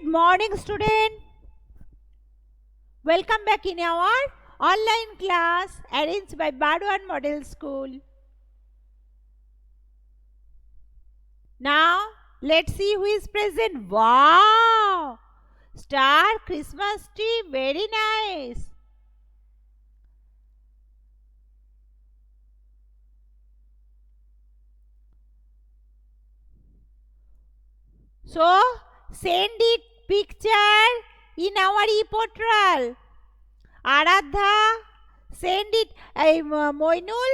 morning, student. Welcome back in our online class arranged by Bardwan Model School. Now, let's see who is present. Wow! Star Christmas tree, very nice. So, send it picture in our e-portal. Aradha, send it. Moinul,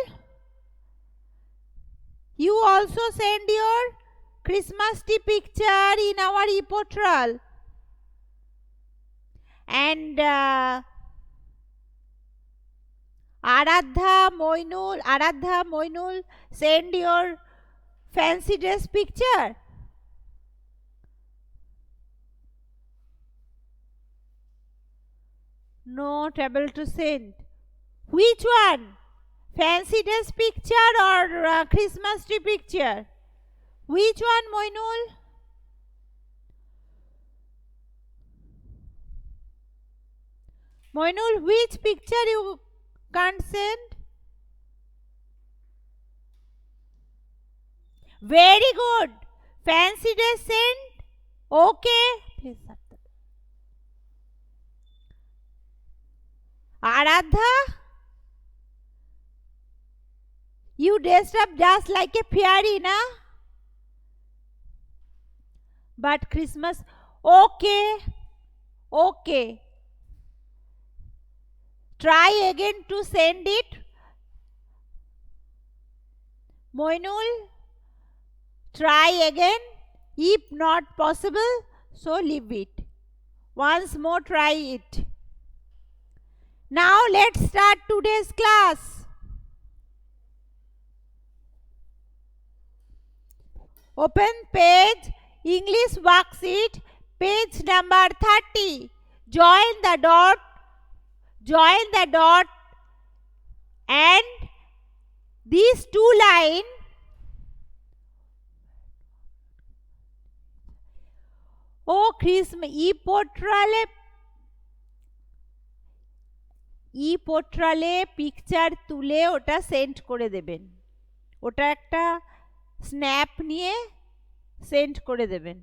you also send your Christmas tree picture in our e-portal. And Aradha, Moinul, send your fancy dress picture. Not able to send. Which one? Fancy dress picture or Christmas tree picture? Which one, Moinul? Moinul, which picture you can't send? Very good. Fancy dress sent. Okay. Please. Aradha, you dressed up just like a fairy, na? But Christmas, okay. Okay. Try again to send it. Moinul, try again. If not possible, so leave it. Once more try it. Now let's start today's class. Open page, English worksheet, page number 30. Join the dot and these two lines. Oh, Christmas e-portale picture তুলে ওটা send করে দেবেন। ওটা একটা snap নিয়ে send করে দেবেন।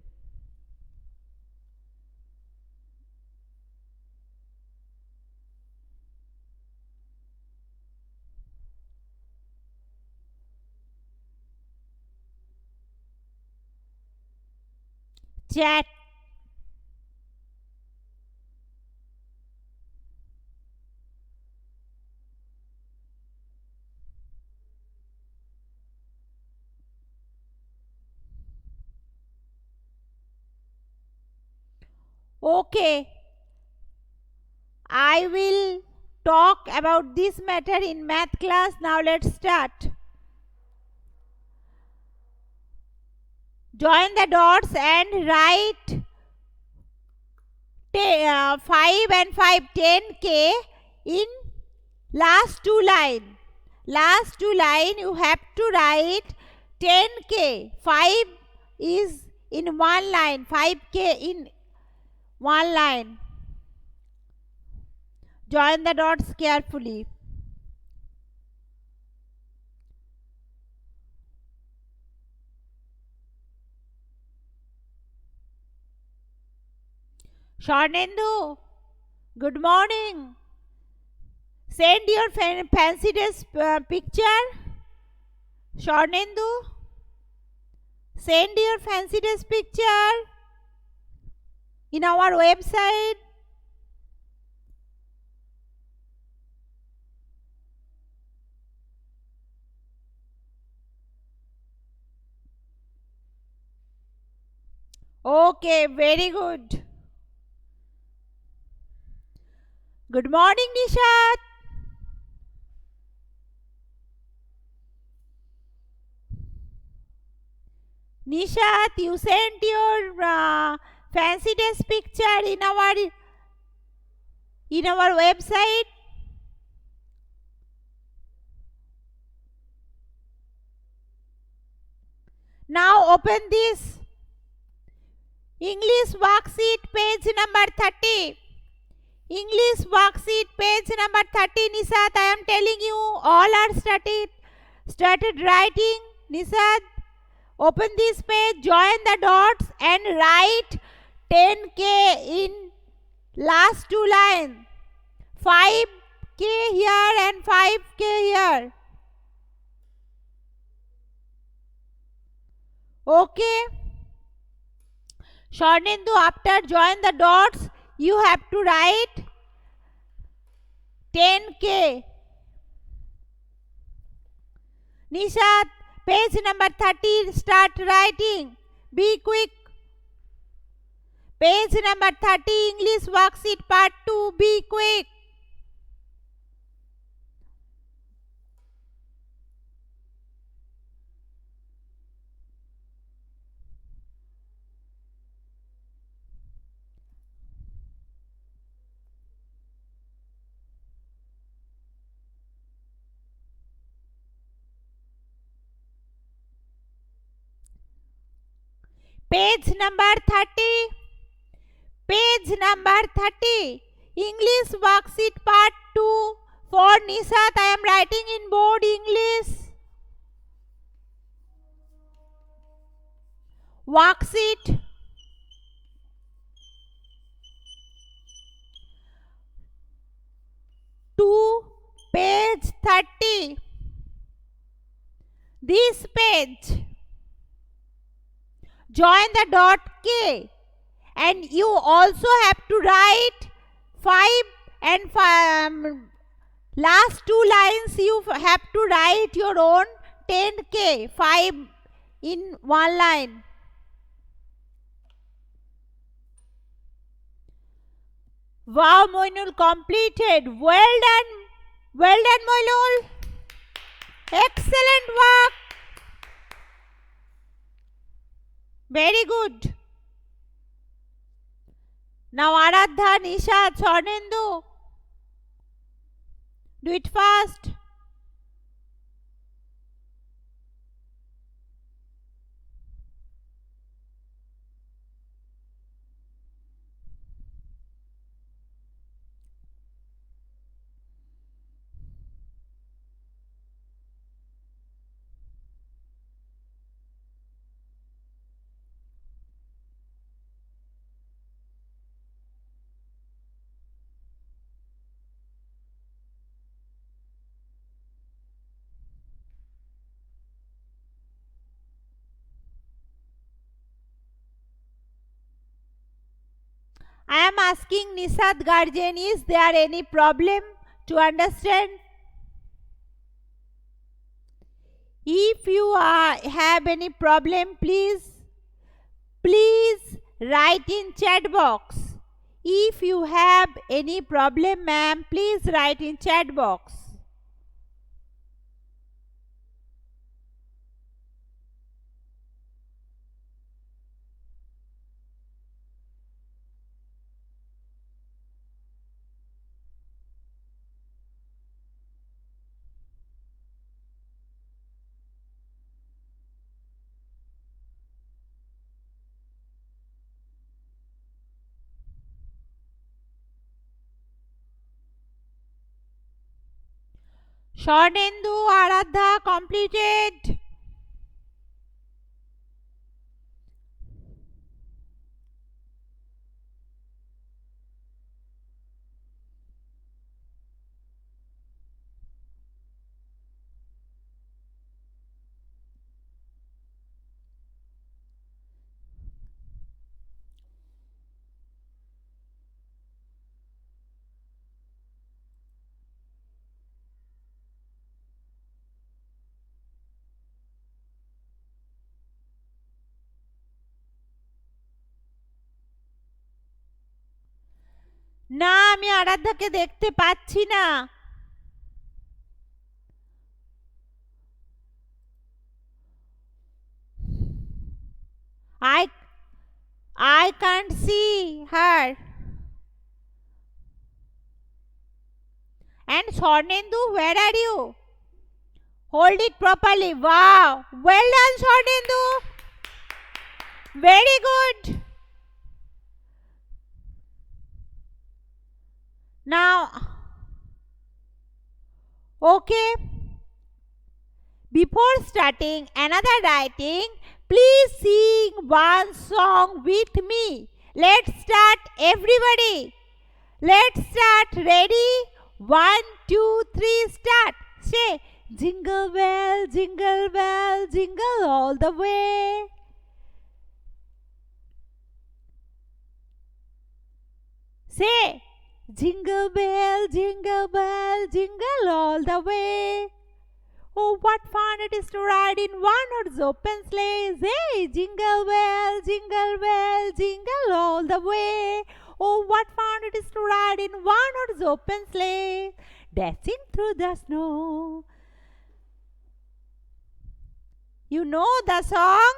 Chat Okay, I will talk about this matter in math class. Now let's start. Join the dots and write 5 and 5, 10k in last two line. Last two line you have to write 10k. 5 is in one line, 5k in one line. Join the dots carefully. Sharnendu, good morning. Send your fancy dress picture. Sharnendu, send your fancy dress picture in our website. Okay, very good. Good morning, Nishat. Nishat, you sent your fancy dress picture in our website. Now open this English worksheet page number 30. English worksheet page number 30. Nisad, I am telling you, all are started writing. Nisad, open this page, join the dots and write 10k in last two lines. 5k here and 5k here. Okay. Swarnendu, after join the dots, you have to write 10k. Nishad, page number 30, start writing. Be quick. Page number 30, English worksheet part 2, be quick. Page number 30. Page number 30. English worksheet part 2. For Nisat, I am writing in board English. Worksheet 2, page 30. This page. Join the dot K, and you also have to write 5 and last two lines you have to write your own 10k, 5 in one line. Wow, Moinul completed. Well done. Well done, Moinul. Excellent work. Very good. Now Aradha, Nishad, Swarnendu, do it fast. I am asking Nisad guardian, is there any problem to understand? If you have any problem, please write in chat box. If you have any problem, ma'am, please write in chat box. Swarnendu, Aradha completed. না, আমি আরাধ্যাকে দেখতে পাচ্ছি না। I can't see her. And Swarnendu, where are you? Hold it properly. Wow. Well done, Swarnendu. Very good. Now, okay, before starting another writing, please sing one song with me. Let's start, everybody. Let's start. Ready? One, two, three, start. Say, jingle bell, jingle all the way. Say, jingle bell, jingle all the way. Oh, what fun it is to ride in one horse open sleigh. Hey, jingle bell, jingle all the way. Oh, what fun it is to ride in one horse open sleigh, dashing through the snow. You know the song?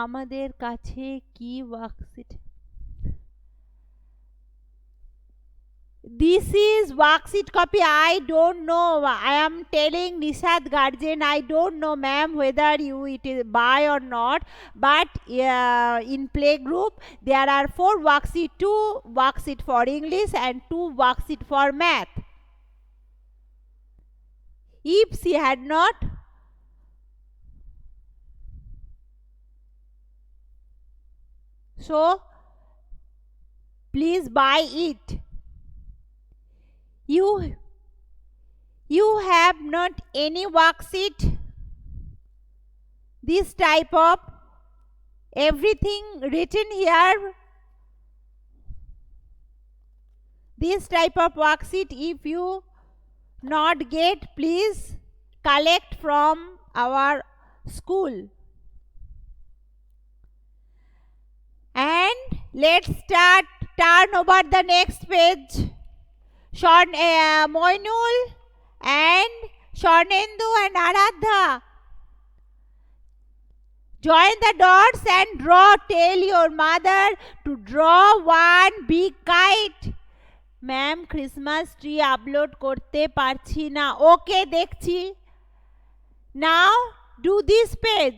আমাদের কাছে কি worksheet? This is worksheet copy. I don't know. I am telling Nishad guardian. I don't know, ma'am, whether you it is buy or not. But in playgroup there are 4 worksheet, 2 worksheet for English and 2 worksheet for math. If she had not, so please buy it. You have not any worksheet, this type of everything written here, this type of worksheet. If you not get, please collect from our school. And let's start. Turn over the next page. Moinul and Shornendu and Aradha, join the dots and draw. Tell your mother to draw one big kite. Ma'am Christmas tree upload করতে পারছি না। Okay, দেখছি। Now do this page,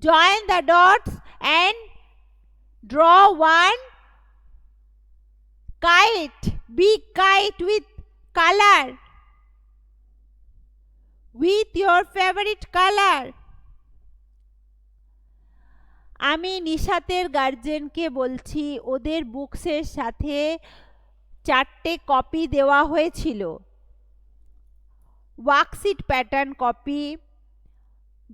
join the dots and draw one kite, big kite with color, with your favorite color. আমি নিশাতের গার্জেনকে বলছি, ওদের বুকসের সাথে 4টে copy দেওয়া হয়েছিল, ওয়ার্কশিট প্যাটার্ন কপি।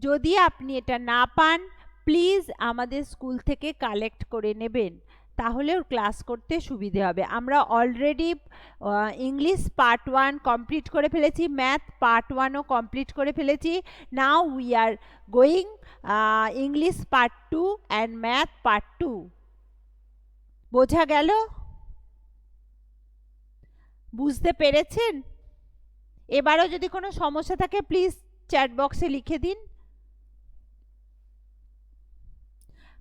যদি আপনি এটা না পান, প্লিজ আমাদের স্কুল থেকে কালেক্ট করে নেবেন, তাহলে ওর ক্লাস করতে সুবিধে হবে। আমরা অলরেডি ইংলিশ পার্ট 1 কমপ্লিট করে ফেলেছি, ম্যাথ পার্ট 1ও কমপ্লিট করে ফেলেছি। Now we are going English part 2 and math part 2। বোঝা গেল? বুঝতে পেরেছেন? এবারও যদি কোনো সমস্যা থাকে প্লিজ চ্যাট বক্সে লিখে দিন,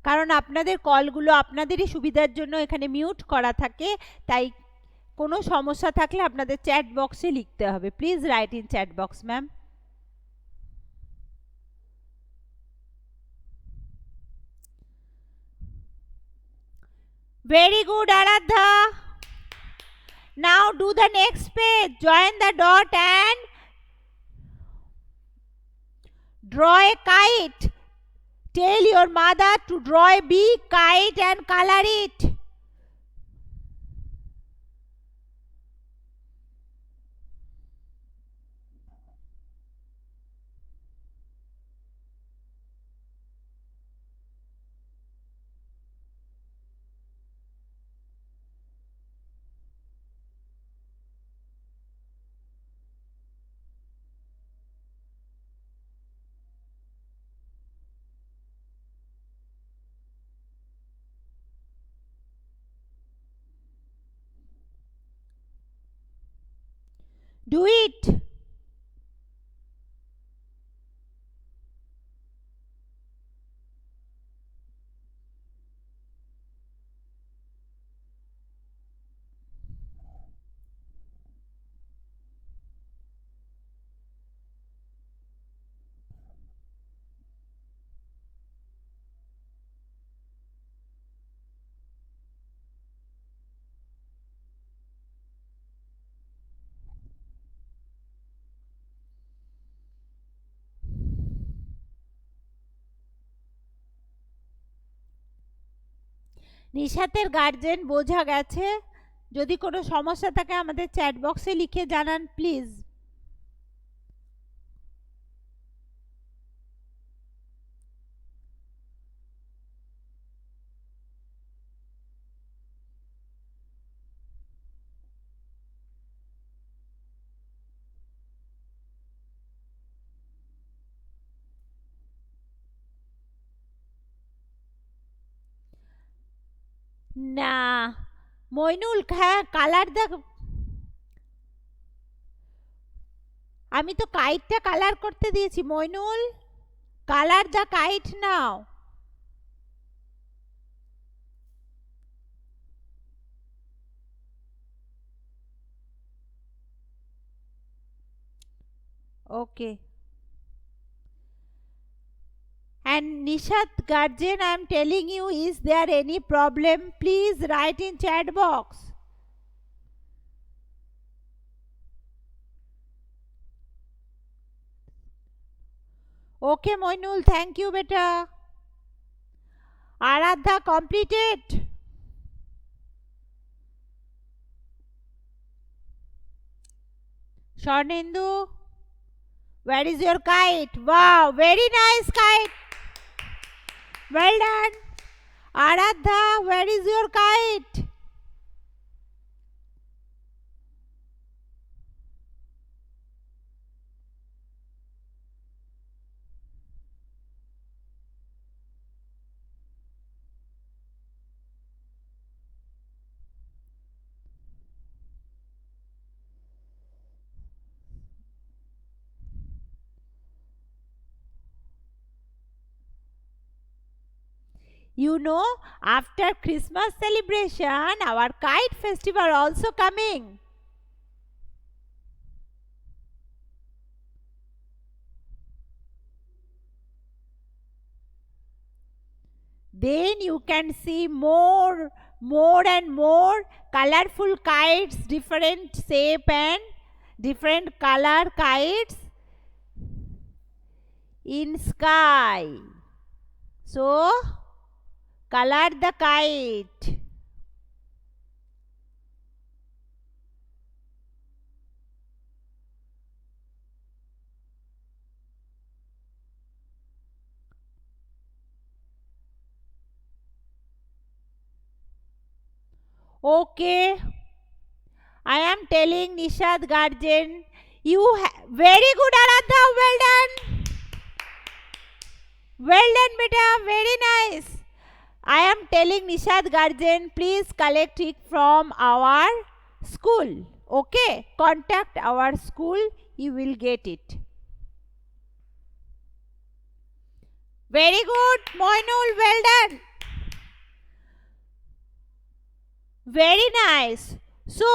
কারণ আপনাদের কলগুলো আপনাদেরই সুবিধার জন্য এখানে মিউট করা থাকে, তাই কোনো সমস্যা থাকলে আপনাদের চ্যাট বক্সে লিখতে হবে। Please write in chat box, ma'am. Very good, Aradha. Now do the next page. Join the dot and draw a kite. Tell your mother to draw a big kite and color it. Do it. নিশাতের guardian বোঝা গেছে। যদি কোনো সমস্যা থাকে আমাদের chat বক্সে লিখে জানান প্লিজ। না মইনুল, হ্যাঁ কালার দেখ, আমি তো কাইটটা কালার করতে দিয়েছি Moinul. Colour the kite now. Okay. And Nishat guardian, I am telling you, is there any problem? Please write in chat box. Okay Moinul, thank you beta. Aradha completed. Sharnendu, where is your kite? Wow, very nice kite. Well done. Aradha, where is your kite? You know, after Christmas celebration, our kite festival also coming. Then you can see more and more colorful kites, different shape and different color kites in sky. So color the kite. Okay, I am telling Nishad guardian, you very good Aradha, well done. Well done beta, very nice. I am telling Nishad guardian, please collect it from our school. Okay, contact our school, you will get it. Very good Moinul, well done. Very nice. So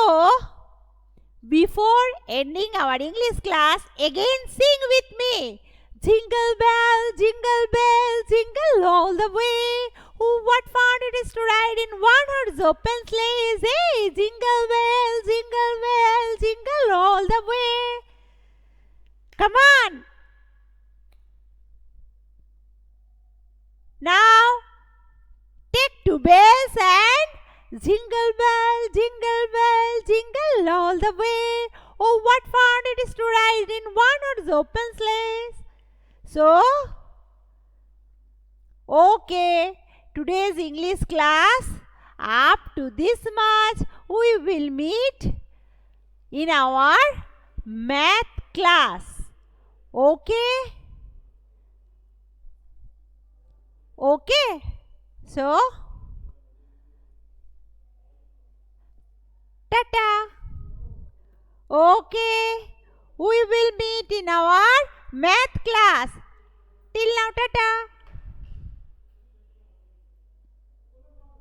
before ending our English class, again sing with me. Jingle bell, jingle all the way. Oh, what fun it is to ride in one horse open sleighs. Hey, jingle bell, jingle all the way. Come on. Now, take two bells and jingle bell, jingle all the way. Oh, what fun it is to ride in one horse open sleighs. So, okay, today's English class up to this much. We will meet in our math class. Okay? Okay? So, tata. Okay, we will meet in our math class. Till now, tata.